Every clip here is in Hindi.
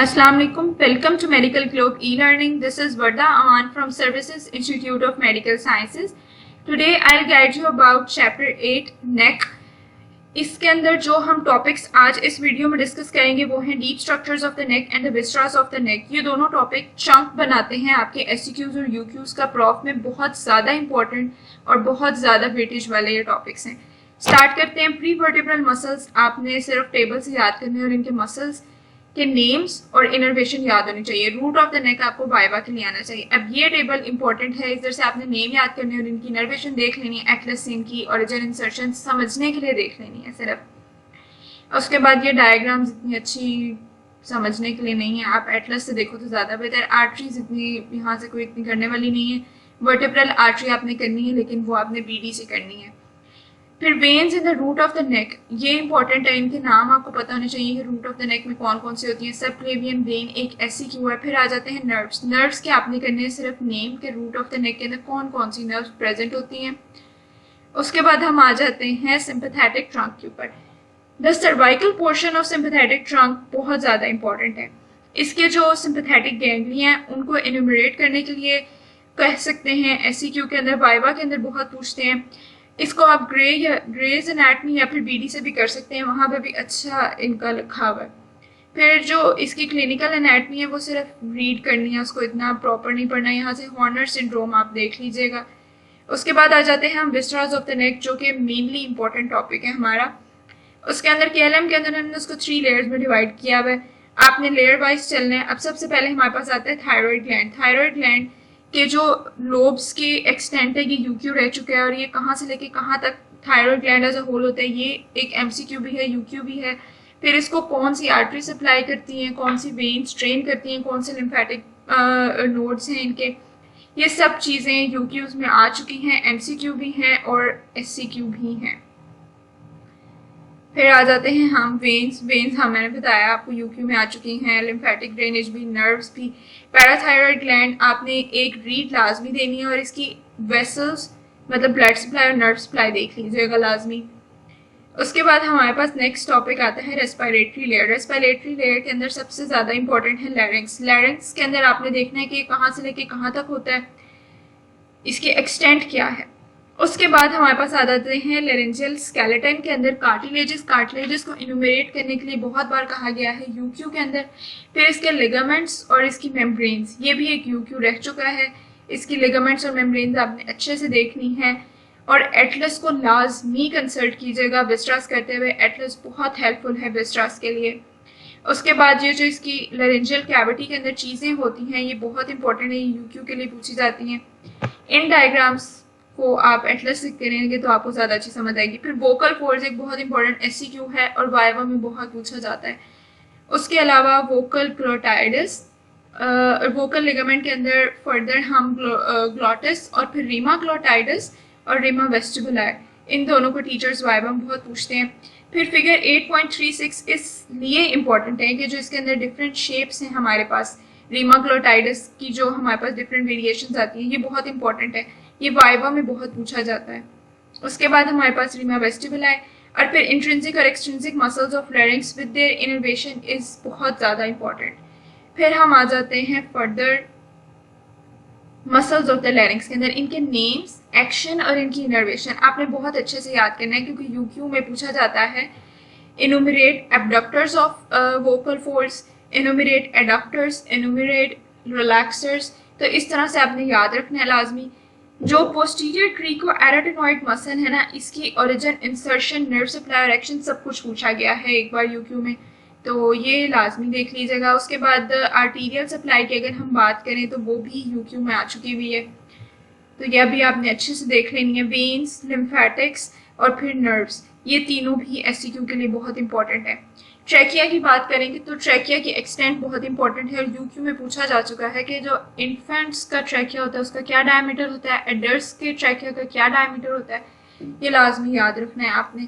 Assalamu alaikum. Welcome to Medical Globe e-learning. This is Varda Aman from Services Institute of Medical Sciences. Today I'll guide you about Chapter 8 Neck. इसके अंदर जो हम टॉपिक्स आज इस वीडियो में डिस्कस करेंगे वो हैं deep structures of the neck and the viscera of the neck. ये दोनों टॉपिक चंक बनाते हैं आपके एससीक्यूज और यूक्यूज का प्रॉफ में बहुत ज़्यादा इंपॉर्टेंट और बहुत ज़्यादा वेटेज वाले ये टॉपिक्स हैं। स्टार्ट करते हैं। प्री वर्टिब्रल मसल्स आपने सिर्फ टेबल से याद करने हैं और इनके मसल्स के नेम्स और इनर्वेशन याद होनी चाहिए। रूट ऑफ द नेक आपको वाइवा के लिए आना चाहिए। अब ये टेबल इंपॉर्टेंट है, इधर से आपने नेम याद करने और इनकी इनर्वेशन देख लेनी है, एटलस इनकी ओरिजिन इंसर्शन समझने के लिए देख लेनी है सिर्फ। उसके बाद ये डायग्राम्स इतनी अच्छी समझने के लिए नहीं है, आप एटलस से देखो तो ज़्यादा बेहतर। आर्टरीज इतनी यहाँ से कोई इतनी करने वाली नहीं है। वर्टिब्रल आर्टरी आपने करनी है लेकिन वो आपने बीडी से करनी है। फिर veins in the root of the neck, ये इंपॉर्टेंट है, इनके नाम आपको पता होने चाहिए कि रूट ऑफ द नेक में कौन कौन सी होती हैं। सबक्लेवियन वेन एक एससीक्यू है। फिर आ जाते हैं नर्व्स। नर्व्स के आपने करने हैं सिर्फ नेम के रूट ऑफ द नेक के अंदर कौन कौन सी नर्व्स प्रेजेंट होती हैं। उसके बाद हम आ जाते हैं सिंपैथेटिक ट्रंक के ऊपर। The cervical portion of sympathetic trunk बहुत ज़्यादा इंपॉर्टेंट है। इसके जो सिंपैथेटिक गैंग्लिया हैं उनको एन्यूमरेट करने के लिए कह सकते हैं एससीक्यू के अंदर, वाइवा के अंदर बहुत पूछते हैं। इसको आप ग्रेज एनाटमी या फिर बीडी से भी कर सकते हैं, वहाँ पे भी अच्छा इनका लिखा हुआ है। फिर जो इसकी क्लिनिकल एनाटमी है वो सिर्फ रीड करनी है, उसको इतना प्रॉपर नहीं पढ़ना है। यहाँ से हॉर्नर सिंड्रोम आप देख लीजिएगा। उसके बाद आ जाते हैं हम विस्ट्रास ऑफ द नेक, जो कि मेनली इंपॉर्टेंट टॉपिक है हमारा। उसके अंदर केएलएम के अंदर हमने उसको 3 लेयर्स में डिवाइड किया हुआ है, आपने लेयर वाइज चलना है। अब सबसे पहले हमारे पास आता है थायरॉयड ग्लैंड। थायरॉयड ग्लैंड के जो लोब्स के एक्सटेंट है ये यूक्यू रह चुका है और ये कहाँ से लेके कहाँ तक thyroid gland as a whole होता है, ये एक एमसीक्यू भी है, यूक्यू भी है। फिर इसको कौन सी आर्टरी सप्लाई करती हैं, कौन सी वेन्स ट्रेन करती हैं, कौन से लिम्फेटिक नोड्स हैं इनके, ये सब चीज़ें यूक्यूज में आ चुकी हैं, एमसीक्यू भी हैं और एससीक्यू भी हैं। फिर आ जाते हैं हम वेन्स। वेन्स मैंने बताया आपको यूक्यू में आ चुकी हैं, लिम्फेटिक ड्रेनेज भी, नर्व्स भी। पैराथायरॉयड ग्लैंड आपने एक रीड लाजमी देनी है और इसकी वेसल्स मतलब ब्लड सप्लाई और नर्व सप्लाई देख लीजिएगा लाजमी। उसके बाद हमारे पास नेक्स्ट टॉपिक आता है रेस्पिरेटरी लेयर। रेस्पिरेटरी लेयर के अंदर सबसे ज़्यादा इंपॉर्टेंट है लैरिंक्स। लैरिंक्स के अंदर आपने देखना है कि कहाँ से लेके कहाँ तक होता है, इसकी एक्सटेंट क्या है। उसके बाद हमारे पास आ जाते हैं लेरेंजियल स्केलेटन के अंदर कार्टिलेजेस। कार्टिलेजेस को इनुमरेट करने के लिए बहुत बार कहा गया है यूक्यू के अंदर। फिर इसके लिगामेंट्स और इसकी मेम्ब्रेन्स, ये भी एक यूक्यू रह चुका है। इसकी लिगामेंट्स और मेम्ब्रेन्स आपने अच्छे से देखनी है और एटलस को लाजमी कंसल्ट कीजिएगा विस्ट्रास करते हुए। एटलस बहुत हेल्पफुल है विस्ट्रास के लिए। उसके बाद ये जो इसकी लेरेंजियल कैविटी के अंदर चीज़ें होती हैं ये बहुत इंपॉर्टेंट है, ये यूक्यू के लिए पूछी जाती हैं। इन डायग्राम्स को आप एटलस से करेंगे तो आपको ज़्यादा अच्छी समझ आएगी। फिर वोकल फोर्स एक बहुत इंपॉर्टेंट एससीक्यू है और वाइवा में बहुत पूछा जाता है। उसके अलावा वोकल ग्लोटाइडस, वोकल लिगामेंट के अंदर फर्दर हम ग्लोटिस और फिर रीमा ग्लोटाइडस और रीमा वेस्टिबुलर, इन दोनों को टीचर्स वाइवा में बहुत पूछते हैं। फिर फिगर 8.36 इसलिए इम्पॉर्टेंट है कि जो इसके अंदर डिफरेंट शेप्स हैं हमारे पास, रीमा ग्लोटाइडस की जो हमारे पास डिफरेंट वेरिएशंस आती हैं ये बहुत इंपॉर्टेंट है, ये वाइवा में बहुत पूछा जाता है। उसके बाद हमारे पास रीमा वेस्टिबुलर और फिर इंट्रिंसिक और extrinsic muscles of larynx with their innervation is बहुत ज़्यादा इंपॉर्टेंट। फिर हम आ जाते हैं further muscles of the larynx के अंदर, इनके नेम्स, एक्शन और इनकी इनर्वेशन आपने बहुत अच्छे से याद करना है क्योंकि यूक्यू में पूछा जाता है। Enumerate abductors of vocal folds, enumerate adductors, enumerate relaxers, तो इस तरह से आपने याद रखना है लाजमी। जो पोस्टीरियर क्रीको एराटिनॉइड मसल है ना, इसकी ओरिजिन, इंसर्शन, नर्व सप्लाई और एक्शन सब कुछ पूछा गया है एक बार यूक्यू में, तो ये लाजमी देख लीजिएगा। उसके बाद आर्टीरियल सप्लाई की अगर हम बात करें तो वो भी यूक्यू में आ चुकी हुई है, तो यह भी आपने अच्छे से देख लेनी है। वेन्स, लिम्फेटिक्स और फिर नर्व्स, ये तीनों भी एससीक्यू के लिए बहुत इंपॉर्टेंट है। ट्रैकिया की बात करेंगे तो ट्रैकिया की एक्सटेंट बहुत इंपॉर्टेंट है और यूक्यू में पूछा जा चुका है कि जो इन्फेंट्स का ट्रैकिया होता है उसका क्या डायमीटर होता है, एडल्ट्स के ट्रैकिया का क्या डायमीटर होता है, ये लाजमी याद रखना है आपने।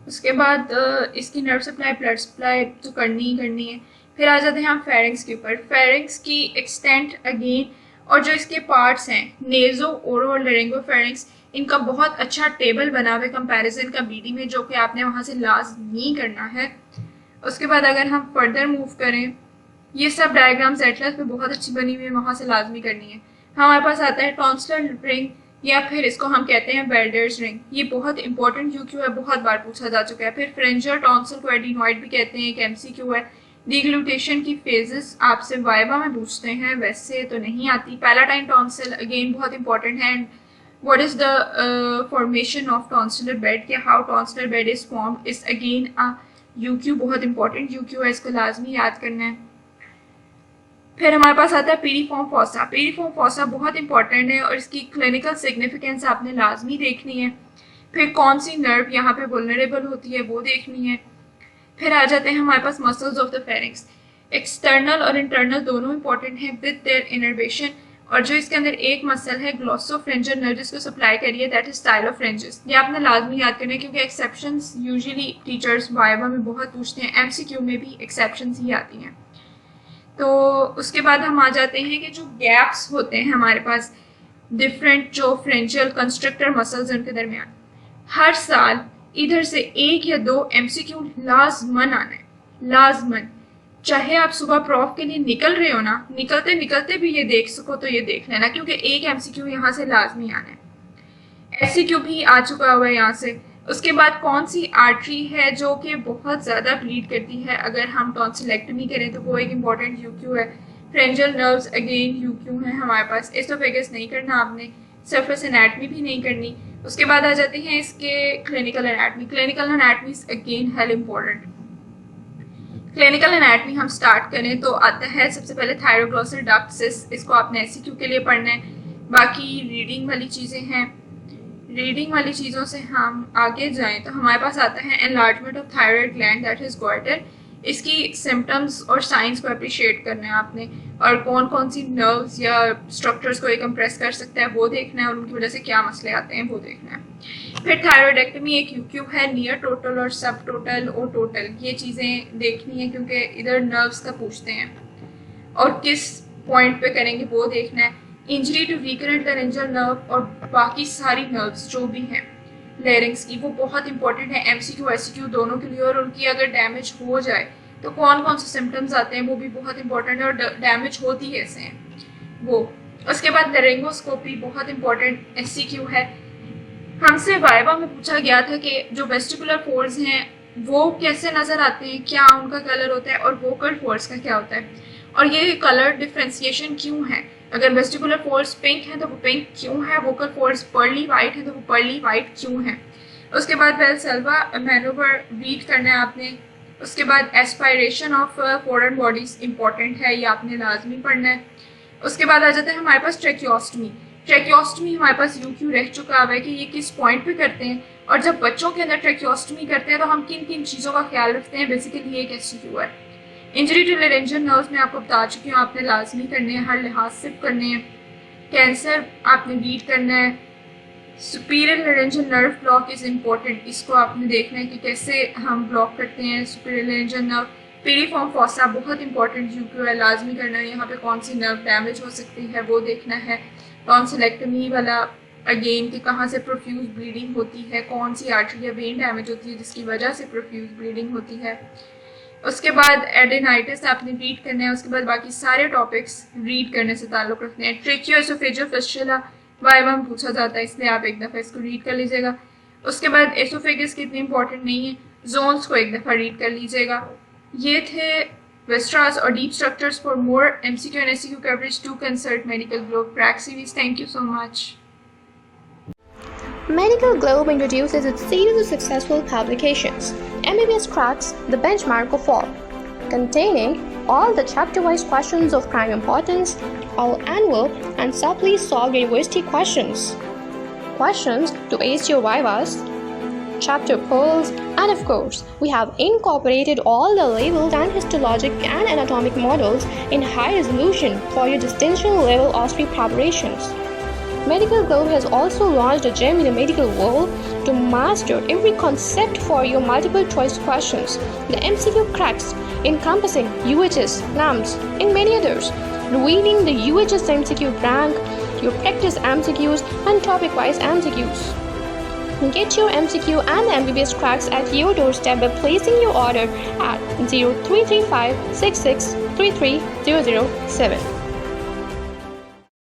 उसके बाद इसकी नर्व सप्लाई, ब्लड सप्लाई तो करनी ही करनी है। फिर आ जाते हैं हम फेरिंग्स के ऊपर। फेरिंग्स की एक्सटेंट अगेन और जो इसके पार्ट्स हैं नेजो, ओरो और लेरिंगोफेरिंग्स, इनका बहुत अच्छा टेबल बना हुआ है कंपैरिजन का बीडी में, जो कि आपने वहाँ से लाजमी करना है। उसके बाद अगर हम फर्दर मूव करें ये सब डायग्राम्स एटलस पे बहुत अच्छी बनी हुई है, वहाँ से लाजमी करनी है। हमारे पास आता है टॉन्सिलर रिंग या फिर इसको हम कहते हैं बेल्डर्स रिंग। ये बहुत इंपॉर्टेंट यूक्यू है, बहुत बार पूछा जा चुका है। फिर फ्रेंजर टॉन्सिल को एडिनॉइड भी कहते हैं, एक एमसीक्यू है। डिग्लूटेशन की फेजेस आपसे वाइवा में पूछते हैं, वैसे तो नहीं आती। पैलाटाइन टॉन्सिल अगेन बहुत इंपॉर्टेंट है। What is the formation of tonsillar bed या how tonsillar bed is formed is again a UQ, बहुत इंपॉर्टेंट UQ है, इसको लाजमी याद करना है। फिर हमारे पास आता है पीरिफॉर्म फॉसा। पीरिफॉर्म फॉसा बहुत इंपॉर्टेंट है और इसकी क्लिनिकल सिग्निफिकेंस आपने लाजमी देखनी है। फिर कौन सी नर्व यहाँ पे वल्नरेबल होती है वो देखनी है। फिर आ जाते हैं हमारे पास muscles of the pharynx. External और इंटरनल दोनों इंपॉर्टेंट हैं विद देयर इनर्वेशन। और जो इसके अंदर एक मसल है ग्लोसोफ्रेंजर नर्व जिसको सप्लाई करिए, दैट इज स्टाइलोफ्रेंजिस। ये आपने लाजमी याद करना है क्योंकि एक्सेप्शंस यूजुअली टीचर्स वाइवा में बहुत पूछते हैं, एमसीक्यू में भी एक्सेप्शंस ही आती हैं। तो उसके बाद हम आ जाते हैं कि जो गैप्स होते हैं हमारे पास डिफरेंट जो फ्रेंजियल कंस्ट्रक्टर मसल्स उनके दरमियान, हर साल इधर से एक या दो एमसीक्यू लाजमन आना है, लाजमन। चाहे आप सुबह प्रॉफ के लिए निकल रहे हो ना, निकलते निकलते भी ये देख सको तो ये देख लेना, क्योंकि एक एमसीक्यू यहाँ से लाजमी आना है। एससीक्यू भी आ चुका हुआ है यहाँ से। उसके बाद कौन सी आर्टरी है जो कि बहुत ज़्यादा ब्लीड करती है अगर हम टॉन्सिलेक्टमी करें, तो वो एक इम्पॉर्टेंट यूक्यू है। फ्रेंजियल नर्व्स अगेन यूक्यू है हमारे पास। एसोफेगस नहीं करना आपने, सरफेस एनाटमी भी नहीं करनी। उसके बाद आ जाते हैं इसके clinical anatomy. Clinical anatomy again hello important. Clinical anatomy हम स्टार्ट करें तो आता है सबसे पहले थायरोग्लॉसल डक्ट सिस्ट, इसको आपने एससीक्यू के लिए पढ़ना है। बाकी रीडिंग वाली चीज़ें हैं। रीडिंग वाली चीज़ों से हम आगे जाएं तो हमारे पास आता है enlargement of thyroid gland, that is goitre. इसकी सिम्टम्स और साइंस को अप्रिशिएट करना है आपने, और कौन कौन सी नर्व्स या स्ट्रक्चर्स को ये कंप्रेस कर सकता है वो देखना है, और उनकी वजह से क्या मसले आते हैं वो देखना है। फिर थायरॉइडेक्टमी एक यूक्यू है, नियर टोटल और सब टोटल और टोटल, ये चीज़ें देखनी है क्योंकि इधर नर्व्स का पूछते हैं और किस पॉइंट पे करेंगे वो देखना है। Injury to recurrent laryngeal nerve और बाकी सारी नर्व्स जो भी हैं लेरिंग्स की, वो बहुत इंपॉर्टेंट है एमसीक्यू एससीक्यू दोनों के लिए। और उनकी अगर डैमेज हो जाए तो कौन कौन से सिम्टम्स आते हैं वो भी बहुत इंपॉर्टेंट है, और डैमेज होती कैसे हैं वो। उसके बाद लेरिंगोस्कोपी बहुत इंपॉर्टेंट एससीक्यू है। हमसे वाइवा में पूछा गया था कि जो वेस्टिकुलर फोल्ड्स हैं वो कैसे नज़र आते हैं, क्या उनका कलर होता है, और वोकल फोल्ड्स का क्या होता है, और ये कलर डिफ्रेंसिएशन क्यों है। अगर वेस्टिकुलर फोल्ड्स पिंक हैं तो वो पिंक क्यों है, वोकल फोल्ड्स पर्ली वाइट है तो वो पर्ली वाइट क्यों है। उसके बाद वेलसेल्वा मैनोवर रीड करना है आपने। उसके बाद aspiration of foreign bodies important है, ये आपने लाजमी पढ़ना है। उसके बाद आ जाता है हमारे पास ट्रेकियोस्टमी। ट्रेकियोस्टमी हमारे पास यूक्यू रह चुका है कि ये किस पॉइंट पे करते हैं, और जब बच्चों के अंदर ट्रेकियोस्टमी करते हैं तो हम किन किन चीज़ों का ख्याल रखते हैं, बेसिकली ये एक एससीक्यू है। इंजरी टू लेरेंजियल नर्व्स में आपको बता चुकी हूँ, आपने लाजमी करने हैं, हर लिहाज से करने हैं। कैंसर आपने रीड करना है। Superior laryngeal nerve block is important, इसको आपने देखना है कि कैसे हम ब्लॉक करते हैं सुपीरियर लेरेंजियल नर्व। पीरिफॉर्म फॉसा बहुत इंपॉर्टेंट यूक्यू है, लाजमी करना है। यहाँ पे कौन सी नर्व डैमेज हो सकती है वो देखना है। टॉन्सिलेक्टमी वाला अगेन कि कहाँ से प्रोफ्यूज ब्लीडिंग होती है, कौन सी आर्टरी या वेन डैमेज होती है जिसकी वजह से प्रोफ्यूज ब्लीडिंग होती है। उसके बाद एडेनाइटिस आपने रीड करना है। उसके बाद बाकी सारे टॉपिक्स रीड करने से ताल्लुक़ रखते हैं। ट्रेकियोएसोफेजियल फिस्टुला वाइवा में पूछा जाता है, इसलिए आप एक दफ़ा इसको रीड कर लीजिएगा। उसके बाद एसोफेगस कितनी इंपॉर्टेंट नहीं है, जोन्स को एक दफ़ा रीड कर लीजिएगा। ये थे वेस्ट्रास और deep structures. For more MCQ and SCQ coverage to consult Medical Globe crack series. Thank you so much. Medical Globe introduces its series of successful publications, MBBS Cracks, the benchmark of all, containing all the chapter-wise questions of prime importance, all annual and supply solved university questions, questions to ace your vivas, chapter polls, and of course, we have incorporated all the labeled and histologic and anatomic models in high resolution for your distinction level OSCE preparations. Medical Globe has also launched a gem in the medical world to master every concept for your multiple choice questions, the MCQ cracks encompassing UHS, NAMS, and many others, revealing the UHS MCQ rank, your practice MCQs, and topic-wise MCQs. Get your MCQ and MBBS cracks at your doorstep by placing your order at 0335 66 33007.